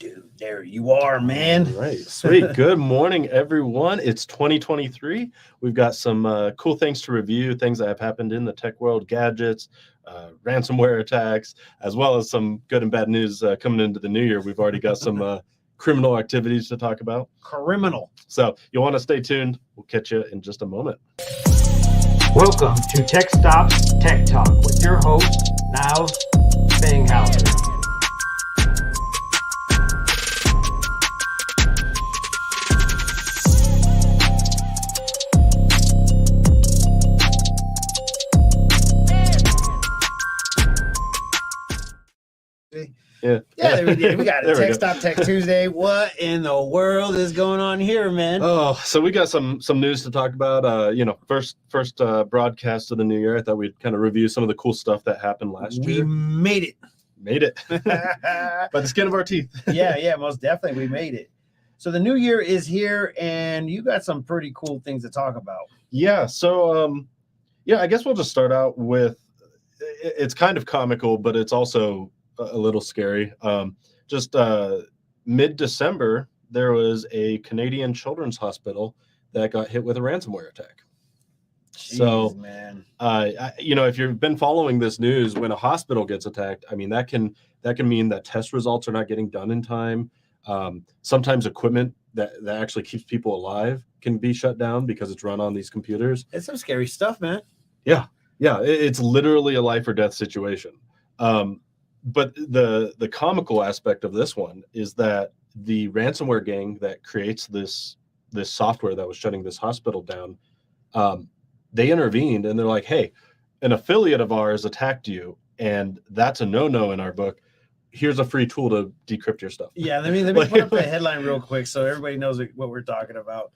Dude, there you are, man. All right, sweet. Good morning, everyone. It's 2023. We've got some cool things to review, things that have happened in the tech world, gadgets, ransomware attacks, as well as some good and bad news coming into the new year. We've already got some criminal activities to talk about. Criminal. So you'll want to stay tuned. We'll catch you in just a moment. Welcome to Tech Stops Tech Talk with your host, Niles Banghauser. Yeah, we did. We got a Tech Stop Tek Tuesday. What in the world is going on here, man? Oh, so we got some news to talk about. First broadcast of the new year. I thought we'd kind of review some of the cool stuff that happened last year. We made it by the skin of our teeth. yeah, most definitely, we made it. So the new year is here, and you got some pretty cool things to talk about. Yeah. So I guess we'll just start out with. It's kind of comical, but it's also a little scary. Just mid-December, there was a Canadian children's hospital that got hit with a ransomware attack. Jeez, so, man, if you've been following this news, when a hospital gets attacked, I mean that can mean that test results are not getting done in time. Sometimes equipment that actually keeps people alive can be shut down because it's run on these computers. It's some scary stuff, man. Yeah, it's literally a life or death situation. But the comical aspect of this one is that the ransomware gang that creates this software that was shutting this hospital down, they intervened and they're like, hey, an affiliate of ours attacked you, and that's a no-no in our book. Here's a free tool to decrypt your stuff. Yeah, let me put up the headline real quick so everybody knows what we're talking about.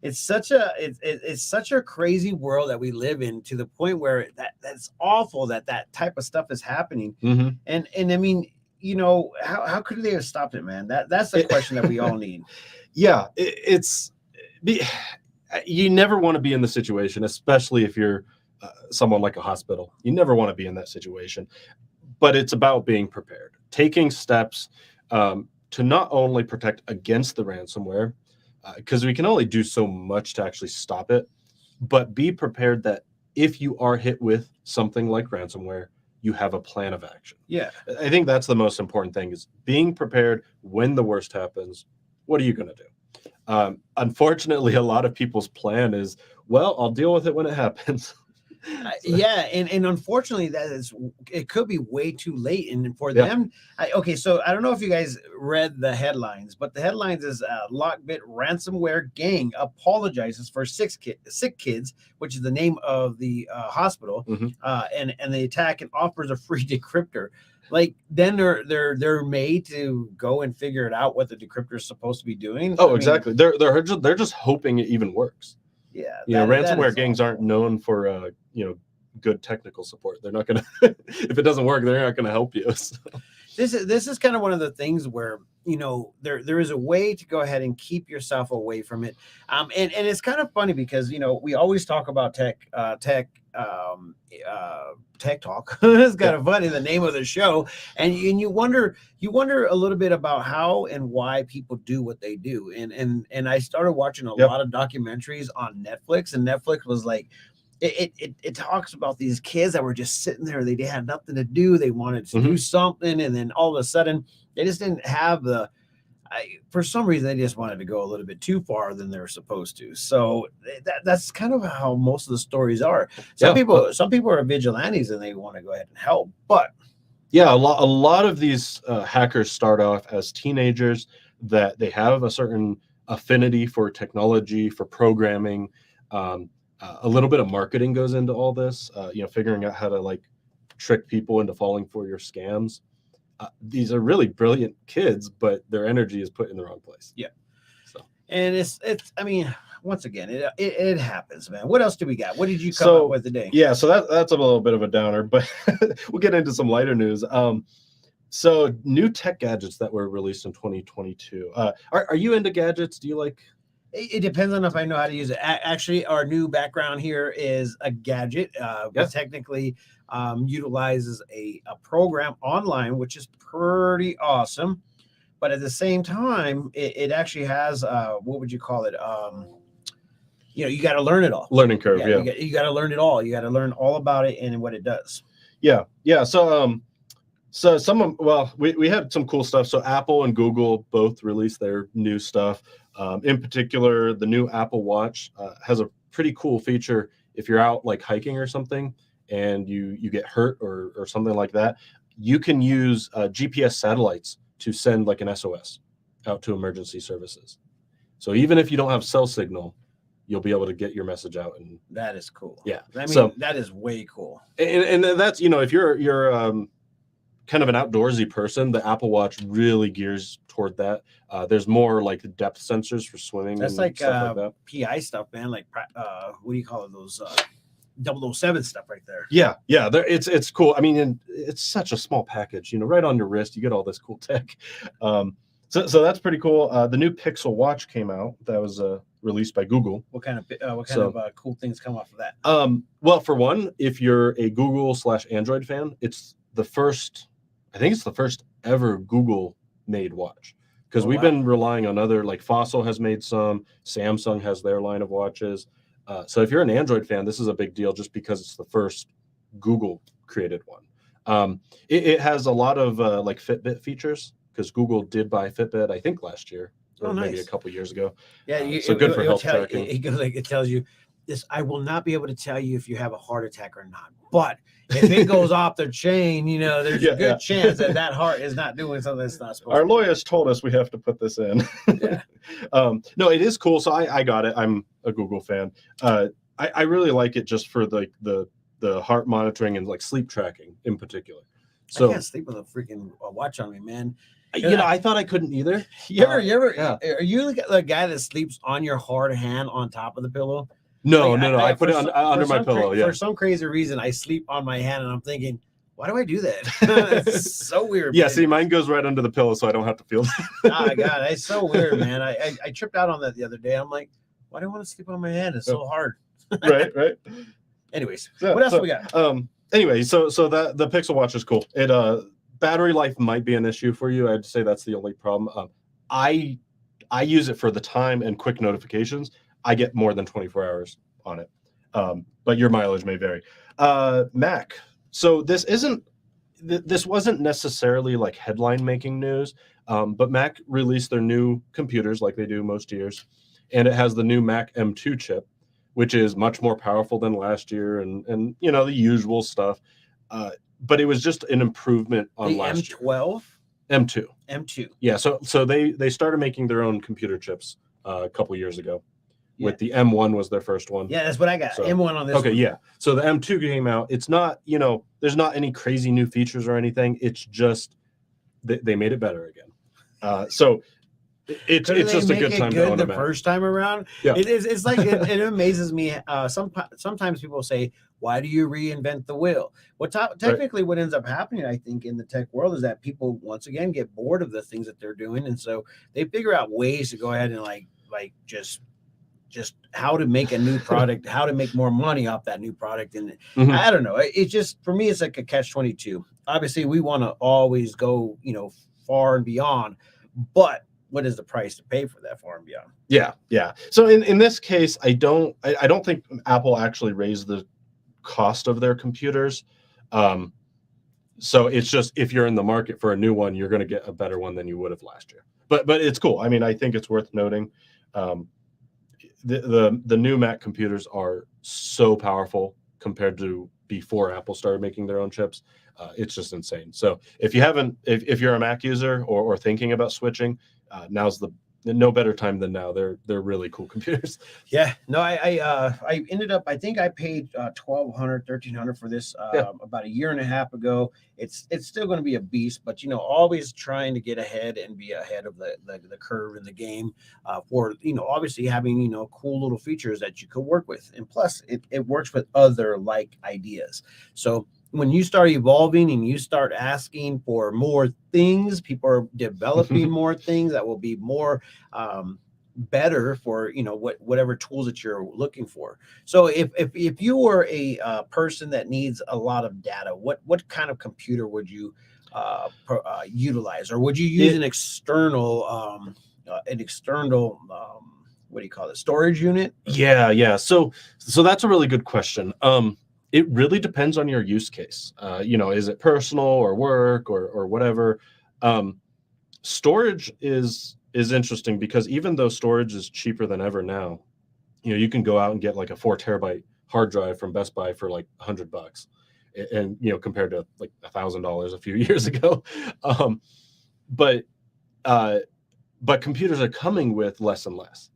It's such a crazy world that we live in, to the point where that's awful that type of stuff is happening. Mm-hmm. And I mean, how could they have stopped it, man? That's the question that we all need. Yeah, you never want to be in the situation, especially if you're someone like a hospital. You never want to be in that situation. But it's about being prepared, taking steps to not only protect against the ransomware, because we can only do so much to actually stop it, but be prepared that if you are hit with something like ransomware, you have a plan of action. Yeah. I think that's the most important thing, is being prepared when the worst happens. What are you going to do? Unfortunately, a lot of people's plan is, well, I'll deal with it when it happens. Yeah, and unfortunately, it could be way too late. And for them, so I don't know if you guys read the headlines, but the headlines is LockBit ransomware gang apologizes for SickKids, which is the name of the hospital, mm-hmm. and the attack, and offers a free decryptor. Like, then they're made to go and figure it out what the decryptor is supposed to be doing. Exactly. They're just hoping it even works. Yeah, ransomware gangs aren't known for good technical support. They're not gonna if it doesn't work, they're not gonna help you. So. This is kind of one of the things where there is a way to go ahead and keep yourself away from it. And it's kind of funny because we always talk about tech talk. It's kind of funny, the name of the show, and you wonder a little bit about how and why people do what they do. And I started watching a lot of documentaries on Netflix, and Netflix was like, it talks about these kids that were just sitting there. They had nothing to do. They wanted to do something, and then all of a sudden they just didn't have for some reason they just wanted to go a little bit too far than they're supposed to. So that's kind of how most of the stories are. Some people are vigilantes and they want to go ahead and help, but a lot of these hackers start off as teenagers that they have a certain affinity for technology, for programming. A little bit of marketing goes into all this, figuring out how to trick people into falling for your scams. These are really brilliant kids, but their energy is put in the wrong place. Yeah. So, and it's I mean, once again, it happens, man. What else do we got? What did you come up with today? Yeah, so that's a little bit of a downer, but we'll get into some lighter news. So new tech gadgets that were released in 2022. Are you into gadgets? Do you like? It depends on if I know how to use it. Actually, our new background here is a gadget. It technically utilizes a program online, which is pretty awesome. but at the same time, it actually has what would you call it? You got to learn it all. Learning curve, yeah. You got to learn it all. You got to learn all about it and what it does. Yeah. So we had some cool stuff. So Apple and Google both released their new stuff. In particular, the new Apple Watch has a pretty cool feature. If you're out like hiking or something and you get hurt or something like that, you can use GPS satellites to send like an SOS out to emergency services. So even if you don't have cell signal, you'll be able to get your message out. And that is cool. Yeah. I mean, that is way cool. And that's, if you're kind of an outdoorsy person, the Apple Watch really gears toward that. There's more like depth sensors for swimming. That's and like, stuff like that. PI stuff, man. Like, what do you call it? Those 007 stuff right there. Yeah. It's cool. I mean, it's such a small package, right on your wrist. You get all this cool tech. So that's pretty cool. The new Pixel Watch came out. That was released by Google. What kind of cool things come off of that? Well, for one, if you're a Google/Android fan, it's the first ever Google made watch, because we've been relying on other, like Fossil has made some, Samsung has their line of watches. So if you're an Android fan, this is a big deal just because it's the first Google created one. It has a lot of like Fitbit features, because Google did buy Fitbit, I think last year or maybe a couple years ago. Yeah, so good for health tracking. It tells you this. I will not be able to tell you if you have a heart attack or not, but if it goes off the chain, there's a good chance that heart is not doing something that's not supposed to. Our lawyers told us we have to put this in. Yeah. No, it is cool. So I got it. I'm a Google fan. I really like it just for the heart monitoring and like sleep tracking in particular. So I can't sleep with a freaking watch on me, man. I thought I couldn't either. You ever? Yeah. Are you the guy that sleeps on your hard hand on top of the pillow? No. I put it under my pillow. For some crazy reason, I sleep on my hand, and I'm thinking, why do I do that? It's so weird. Yeah, man. See, mine goes right under the pillow, so I don't have to feel that. Oh, God, it's so weird, man. I tripped out on that the other day. I'm like, why do I want to sleep on my hand? It's so hard. Right. Anyways, what else do we got? Anyway, so that the Pixel Watch is cool. It battery life might be an issue for you. I'd say that's the only problem. I use it for the time and quick notifications. I get more than 24 hours on it. But your mileage may vary. Mac. So this wasn't necessarily like headline making news, but Mac released their new computers like they do most years, and it has the new Mac M2 chip, which is much more powerful than last year, and the usual stuff. But it was just an improvement on last year. M12? M2. Yeah, so they started making their own computer chips a couple years ago. Yeah. With the M1 was their first one. Yeah, that's what I got. So, M1 on this. Okay, one. Yeah. So the M2 came out. It's not, there's not any crazy new features or anything. It's just they made it better again. So it's just a good time to own the first time around. Yeah. It's like it amazes me. Sometimes people say, why do you reinvent the wheel? Technically what ends up happening, I think, in the tech world is that people once again get bored of the things that they're doing, and so they figure out ways to go ahead and like just how to make a new product, how to make more money off that new product. And I don't know. It's just, for me, it's like a catch-22. Obviously, we want to always go, far and beyond, but what is the price to pay for that far and beyond? Yeah. So in this case, I don't think Apple actually raised the cost of their computers. So it's just, if you're in the market for a new one, you're going to get a better one than you would have last year. But it's cool. I mean, I think it's worth noting. The new Mac computers are so powerful compared to before Apple started making their own chips. It's just insane. So if you're a Mac user or thinking about switching, now's no better time than now. They're really cool computers. Yeah. No, I ended up, I think I paid $1,200, $1,300 for this about a year and a half ago. It's still going to be a beast, but always trying to get ahead and be ahead of the curve in the game, for obviously having cool little features that you could work with, and plus it works with other like ideas. So when you start evolving and you start asking for more things, people are developing more things that will be more better for whatever tools that you're looking for. So if you were a person that needs a lot of data, what kind of computer would you utilize, or would you use an external what do you call it, storage unit? Yeah. So that's a really good question. It really depends on your use case. Is it personal or work or whatever? Storage is interesting because even though storage is cheaper than ever now, you can go out and get like a 4 terabyte hard drive from Best Buy for like $100, and compared to like $1,000 a few years ago. But computers are coming with less and less.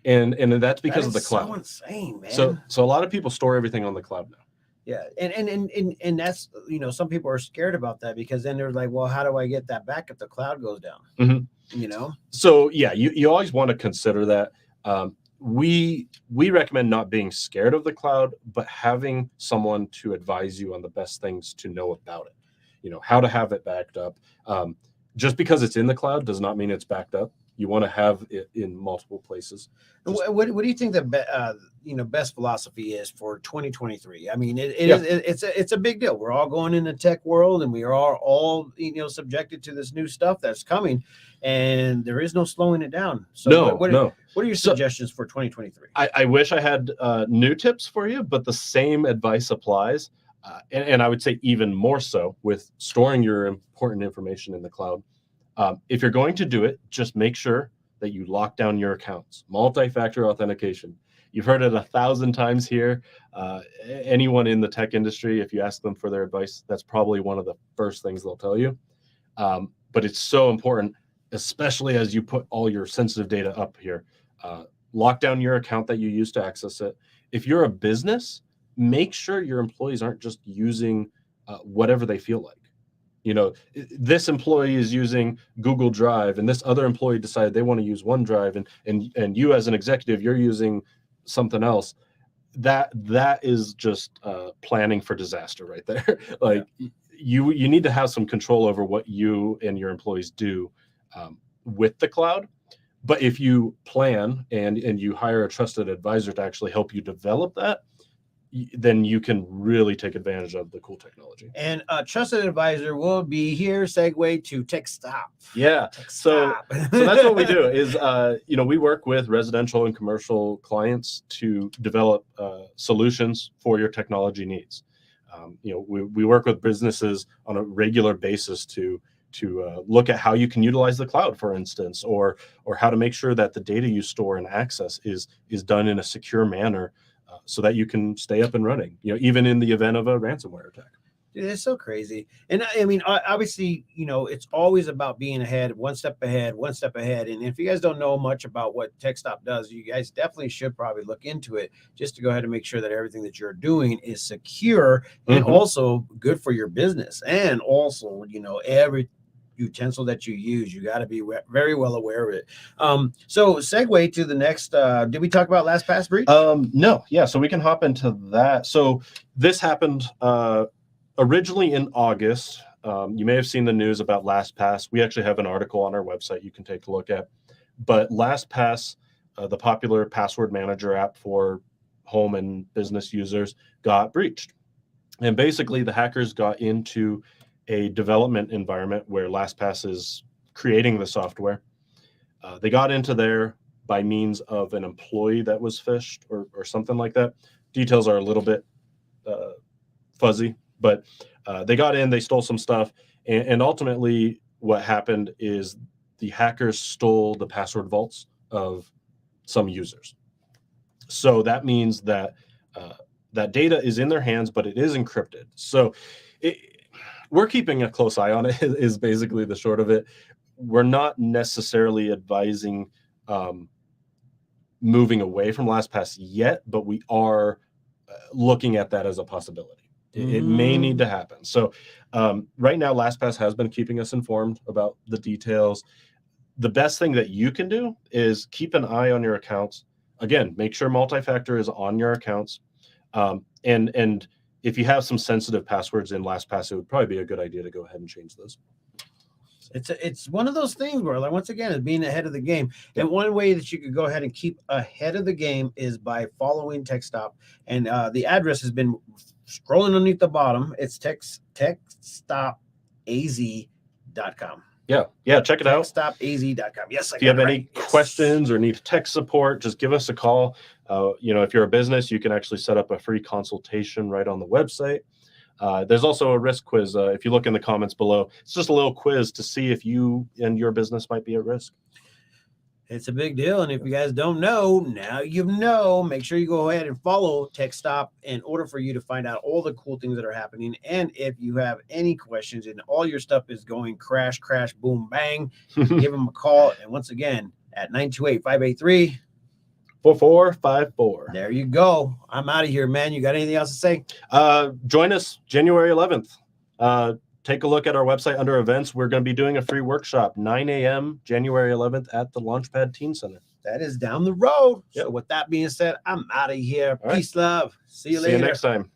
And that's because of the cloud. So insane, man. So a lot of people store everything on the cloud now. Yeah, and that's some people are scared about that because then they're like, well, how do I get that back if the cloud goes down? Mm-hmm. So yeah, you always want to consider that. We recommend not being scared of the cloud, but having someone to advise you on the best things to know about it. How to have it backed up. Just because it's in the cloud does not mean it's backed up. You want to have it in multiple places. What do you think the best philosophy is for 2023? I mean, it's a big deal. We're all going in the tech world, and we are all subjected to this new stuff that's coming, and there is no slowing it down. So what are your suggestions for 2023? I wish I had new tips for you, but the same advice applies, and I would say even more so with storing your important information in the cloud. If you're going to do it, just make sure that you lock down your accounts. Multi-factor authentication. You've heard it 1,000 times here. Anyone in the tech industry, if you ask them for their advice, that's probably one of the first things they'll tell you. But it's so important, especially as you put all your sensitive data up here. Lock down your account that you use to access it. If you're a business, make sure your employees aren't just using whatever they feel like. This employee is using Google Drive, and this other employee decided they want to use OneDrive, and you as an executive, you're using something else. That is just planning for disaster right there. You need to have some control over what you and your employees do with the cloud. But if you plan and you hire a trusted advisor to actually help you develop that, then you can really take advantage of the cool technology. And a trusted advisor will be here. Segue to Tek Stop. Yeah. So that's what we do is, we work with residential and commercial clients to develop solutions for your technology needs. We work with businesses on a regular basis to look at how you can utilize the cloud, for instance, or how to make sure that the data you store and access is done in a secure manner, so that you can stay up and running, even in the event of a ransomware attack. Dude, it's so crazy. And I mean, obviously, it's always about being ahead, one step ahead. And if you guys don't know much about what Tek Stop does, you guys definitely should probably look into it just to go ahead and make sure that everything that you're doing is secure and also good for your business. And also, every utensil that you use, you got to be very well aware of it. So segue to the next, did we talk about LastPass Breach? No. Yeah. So we can hop into that. So this happened originally in August. You may have seen the news about LastPass. We actually have an article on our website you can take a look at. But LastPass, the popular password manager app for home and business users, got breached. And basically the hackers got into a development environment where LastPass is creating the software. They got into there by means of an employee that was phished or something like that. Details are a little bit fuzzy, but they got in, they stole some stuff, and ultimately what happened is the hackers stole the password vaults of some users. So that means that that data is in their hands, but it is encrypted. So we're keeping a close eye on it, is basically the short of it. We're not necessarily advising moving away from LastPass yet, but we are looking at that as a possibility. It may need to happen. So right now, LastPass has been keeping us informed about the details. The best thing that you can do is keep an eye on your accounts. Again, make sure multi-factor is on your accounts. And if you have some sensitive passwords in LastPass, it would probably be a good idea to go ahead and change those. It's one of those things where, like, once again, it's being ahead of the game. And one way that you could go ahead and keep ahead of the game is by following Tek Stop. And the address has been scrolling underneath the bottom. It's techstopinc.com. techstopaz.com. Yeah, check it out. Techstopaz.com. Yes, if you have any questions or need tech support, just give us a call. If you're a business, you can actually set up a free consultation right on the website. There's also a risk quiz. If you look in the comments below, it's just a little quiz to see if you and your business might be at risk. It's a big deal. And if you guys don't know, now you know. Make sure you go ahead and follow TechStop in order for you to find out all the cool things that are happening. And if you have any questions and all your stuff is going crash, boom, bang, give them a call. And once again, at 928-583-4454. There you go. I'm out of here, man. You got anything else to say? Join us January 11th. Take a look at our website under events. We're going to be doing a free workshop, 9 a.m. January 11th at the Launchpad Teen Center. That is down the road. Yep. So with that being said, I'm out of here. All Peace, love. See you later. See you next time.